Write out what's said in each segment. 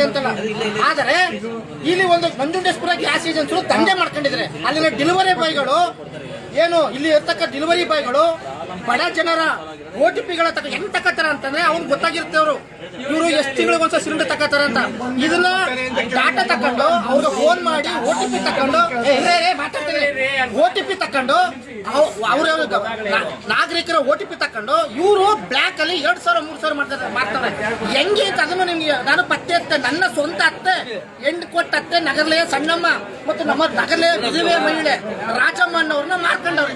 ಆಗ್ಲಿ ಅಂತಲ್ಲ. ಆದರೆ ಇಲ್ಲಿ ಒಂದು ನಂಜುಂಡೇಶ್ವರ ಗ್ಯಾಸ್ ಏಜೆನ್ಸಿಗಳು ದಂಧೆ ಮಾಡ್ಕೊಂಡಿದ್ರೆ ಅಲ್ಲಿನ ಡೆಲಿವರಿ ಬಾಯ್ಗಳು ಏನು ಇಲ್ಲಿ ಇರ್ತಕ್ಕ ಡೆಲಿವರಿ ಬಾಯ್ಗಳು ಬಡ ಜನರ OTPಗಳ ಹೆಂಗ್ ತಕತ್ತಾರ ಅಂತಂದ್ರೆ ಅವ್ರಿಗೆ ಗೊತ್ತಾಗಿರುತ್ತೆ ಅವರು ಇವರು ಎಷ್ಟು ತಿಂಗಳಿಗೆ ಒಂದ್ಸಲ ಸಿಲಿಂಡರ್ ತಕತ್ತಾರ ಅಂತ. ಇದನ್ನ ಡಾಟಾ ತಕೊಂಡು ಅವ್ರಿಗೆ ಫೋನ್ ಮಾಡಿ OTP ತಕೊಂಡು ಮಾತಾಡ್ತಾರೆ OTP ತಕೊಂಡು ಅವ್ರ ನಾಗರಿಕರ OTP ತಕೊಂಡು ಇವರು ಬ್ಲ್ಯಾಕ್ ಅಲ್ಲಿ 2,000-3,000 ಮಾಡ್ತಾರೆ. ಹೆಂಗೆ ಅಂತ ಅದನ್ನು ನಿಮ್ಗೆ ನಾನು ಪತ್ತೆ ಅತ್ತೆ ನನ್ನ ಸ್ವಂತ ಅತ್ತೆ ಹೆಣ್ಣು ಕೊಟ್ಟ ಅತ್ತೆ ನಗರಲೆಯ ಸಣ್ಣಮ್ಮ ಮತ್ತು ನಮ್ಮ ನಗರಲೆಯ ವಿಧವೆ ಮಹಿಳೆ ರಾಜಮ್ಮ ಅನ್ನೋರ್ನ ಮಾರ್ಕೊಂಡವ್ರೆ.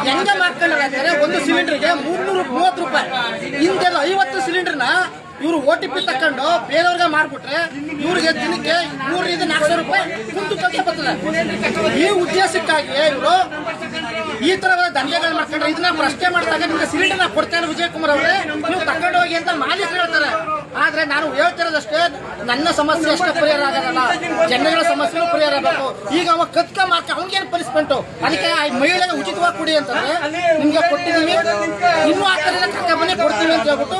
ಹೆಂಗೆ ಮಾರ್ಕೊಂಡ್ರೆ ಅಂತಾರೆ ಒಂದು ಸಿಲಿಂಡರ್ಗೆ 330 ರೂಪಾಯಿ. ಹಿಂದೆಲ್ಲ 50 ಸಿಲಿಂಡರ್ನ ಇವರು OTP ತಕೊಂಡು ಬೇರೆಯವ್ರಿಗೆ ಮಾರ್ಬಿಟ್ರೆ ಇವ್ರಿಗೆ ದಿನಕ್ಕೆ 300-400 ರೂಪಾಯಿ ಕುಂತು ಕೆಲಸ ಬರ್ತದೆ. ಈ ಉದ್ದೇಶಕ್ಕಾಗಿ ಇವರು ಈ ತರದ ದಂಧೆಗಳು ಮಾಡ್ಕೊಂಡ್ರೆ ಇದನ್ನ ಪ್ರಶ್ನೆ ಮಾಡಿದಾಗ ನಿಮ್ಗೆ ಸಿಲಿಂಡರ್ನ ಕೊಡ್ತೇನೆ ವಿಜಯಕುಮಾರ್ ಅವರೇ ನೀವು ತಕೊಂಡು ಹೋಗಿ ಅಂತ ಮಾಲೀಕರು ಹೇಳ್ತಾರೆ. ಆದ್ರೆ ನಾನು ಹೇಳ್ತಿರೋದಷ್ಟೇ ನನ್ನ ಸಮಸ್ಯೆ ಅಷ್ಟೇ ಪರಿಹಾರ ಆಗೋದಲ್ಲ, ಜನಗಳ ಸಮಸ್ಯೆಗಳು ಪರಿಹಾರ ಆಗಬೇಕು. ಈಗ ಅವ ಕತ್ಕ ಮಾರ್ಕ ಅವ್ನಿಗೇನು ಪನಿಷ್ಮೆಂಟು, ಅದಕ್ಕೆ ಮಹಿಳೆಗೆ ಉಚಿತವಾಗಿ ಕೊಡಿ ಅಂತಂದ್ರೆ ನಿಮ್ಗೆ ಕೊಟ್ಟಿದ್ದೀವಿ, ಇನ್ನೂ ಆ ಕಡೆ ಕರ್ಕ ಬನ್ನಿ ಕೊಡ್ತೀವಿ ಅಂತ ಹೇಳ್ಬಿಟ್ಟು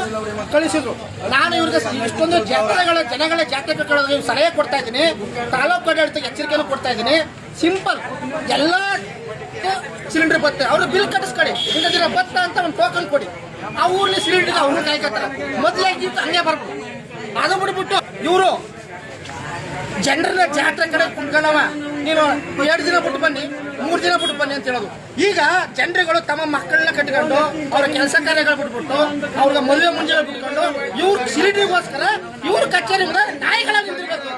ಕಳಿಸಿದ್ರು. ನಾನು ಇವ್ರಿಗೆ ಇಷ್ಟೊಂದು ಜನಗಳ ಜಾತ್ರೆ ಕಟ್ಟೋದು ಸಲಹೆ ಕೊಡ್ತಾ ಇದ್ದೀನಿ, ತಾಲೂಕು ಆಡಳಿತಕ್ಕೆ ಎಚ್ಚರಿಕೆಯನ್ನು ಕೊಡ್ತಾ ಇದ್ದೀನಿ. ಸಿಂಪಲ್ ಎಲ್ಲ ಸಿಲಿಂಡರ್ ಬತ್ತೆ ಅವ್ರು ಬಿಲ್ ಕಟ್ಟಿಸ್ಕೊಳ್ಳಿ, ಇಂಥ ದಿನ ಬತ್ತ ಅಂತ ಒಂದು ಟೋಕನ್ ಕೊಡಿ. ಆ ಊರ್ಲಿ ಸಿಲಿಂಡರ್ ಅವ್ರು ಕಾಯ್ಕತ್ತಾರೆ ಮೊದಲಾಗಿ ಹಂಗೆ ಬರ್ಬೋದು. ಅದು ಬಿಟ್ಬಿಟ್ಟು ಇವರು ಜನರನ್ನ ಜಾತ್ರೆ ಕಡೆ ಕುಂತ್ಕೊಂಡವ ನೀನು 2 ದಿನ ಬಿಟ್ಟು ಬನ್ನಿ 3 ದಿನ ಬಿಟ್ಟು ಬನ್ನಿ ಅಂತ ಹೇಳೋದು. ಈಗ ಜನರುಗಳು ತಮ್ಮ ಮಕ್ಕಳನ್ನ ಕಟ್ಕೊಂಡು ಅವ್ರ ಕೆಲಸ ಕಾರ್ಯಗಳು ಬಿಟ್ಬಿಟ್ಟು ಅವ್ರಿಗೆ ಮದುವೆ ಮುಂಜಾನೆ ಬಿಟ್ಕೊಂಡು ಇವ್ರ ಸಿಲಿಂಡರ್ಗೋಸ್ಕರ ಇವ್ರ ಕಚೇರಿ ಮುಂದೆ ನಾಯಿಗಳಾಗಿ ನಿಂತಿರ್ಬೇಕು.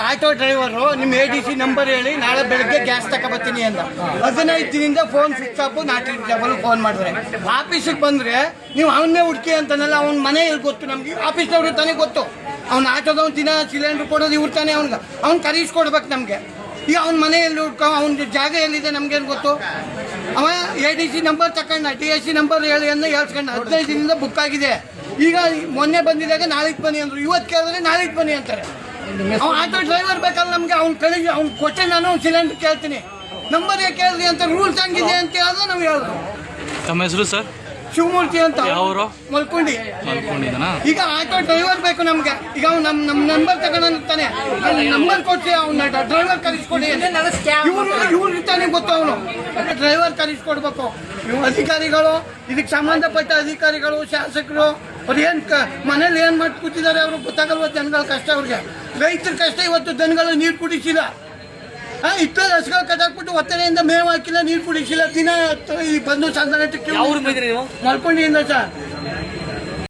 ಆಟೋ ಡ್ರೈವರು ನಿಮ್ಮ ADC ನಂಬರ್ ಹೇಳಿ ನಾಳೆ ಬೆಳಗ್ಗೆ ಗ್ಯಾಸ್ ತಗೊಬತ್ತೀನಿ ಅಂತ 15 ದಿನದಿಂದ ಫೋನ್ ಸ್ವಿಚ್ ಆಫ್. ನಾಟಿ ಫೋನ್ ಮಾಡಿದ್ರೆ ಆಫೀಸಿಗೆ ಬಂದ್ರೆ ನೀವು ಅವನ್ನೇ ಹುಡುಕಿ ಅಂತನಲ್ಲ, ಅವ್ನ ಮನೆ ಗೊತ್ತು ನಮ್ಗೆ, ಆಫೀಸ್ನವ್ರಿಗೆ ತಾನೇ ಗೊತ್ತು. ಅವ್ನ ಆಟೋದವ್ನು ದಿನ ಸಿಲಿಂಡರ್ ಕೊಡೋದು ಇವ್ರು ತಾನೇ, ಅವ್ನು ಕರೀಸ್ಕೊಡ್ಬೇಕು ನಮಗೆ. ಈಗ ಅವ್ನ ಮನೆಯಲ್ಲಿ ಹುಡ್ಕೊ ಅವ್ನ ಜಾಗ ಎಲ್ಲಿದೆ ನಮ್ಗೇನು ಗೊತ್ತು. ಅವ ADC ನಂಬರ್ ತಗೊಂಡ TSC ನಂಬರ್ ಹೇಳಿ ಅಂತ ಹೇಳ್ಸ್ಕೊಂಡ 15 ದಿನದಿಂದ ಬುಕ್ ಆಗಿದೆ. ಈಗ ಮೊನ್ನೆ ಬಂದಿದಾಗ ನಾಳೆಗೆ ಬನ್ನಿ ಅಂದ್ರು, ಇವತ್ತು ಕೇಳಿದ್ರೆ ನಾಳೆಗೆ ಬನ್ನಿ ಅಂತಾರೆ. ಅವ್ನು ಆಟೋ ಡ್ರೈವರ್ ಬೇಕಲ್ಲ ನಮ್ಗೆ, ಅವ್ನು ಕೊಟ್ಟೆ ನಾನು ಸಿಲಿಂಡರ್ ಕೇಳ್ತೀನಿ, ನಂಬರ್ ಕೇಳಿದ್ರಿ ಅಂತ ರೂಲ್ಸ್ ಹಂಗಿದೆ ಅಂತ ಹೇಳಿದ್ರೆ ನಾವು ಹೇಳೋದು. ತಮ್ಮ ಹೆಸರು ಸರ್? ಶಿವಮೂರ್ತಿ ಅಂತ, ಮಲ್ಕೊಂಡಿ. ಈಗ ಆಟೋ ಡ್ರೈವರ್ ಬೇಕು ನಮ್ಗೆ. ಈಗ ಅವ್ನು ನಮ್ಮ ನಂಬರ್ ತಗೊಂಡಿರ್ತಾನೆ, ನಂಬರ್ ಕೊಟ್ಟು ಅವ್ನ ಡ್ರೈವರ್ ಕರೆಸ್ಕೊಡಿ. ಇವ್ರಿಗೆ ತಾನೇ ಗೊತ್ತು, ಅವನು ಡ್ರೈವರ್ ಕರೆಸ್ಕೊಡ್ಬೇಕು. ಅಧಿಕಾರಿಗಳು, ಇದಕ್ಕೆ ಸಂಬಂಧಪಟ್ಟ ಅಧಿಕಾರಿಗಳು, ಶಾಸಕರು ಅವ್ರು ಏನು ಮನೇಲಿ ಏನು ಮಾಡಿ ಕೂತಿದ್ದಾರೆ ಅವ್ರಿಗೆ ಗೊತ್ತಾಗಲ್ವ ಜನಗಳ ಕಷ್ಟ. ಅವ್ರಿಗೆ ರೈತರ ಕಷ್ಟ. ಇವತ್ತು ದನಗಳು ನೀರು ಕುಡಿಸಿಲ್ಲ, ಇಷ್ಟೇ ರಸಗಳು ಕಟ್ಟಾಕ್ಬಿಟ್ಟು ಒತ್ತಡೆಯಿಂದ ಮೇವು ಹಾಕಿಲ್ಲ, ನೀರು ಕುಡಿಸಿಲ್ಲ. ದಿನ ಈ ಬಂದು ಸಂಧಾನಕ್ಕೆ ಮಲ್ಕೊಂಡಿಯಿಂದ ಸರ್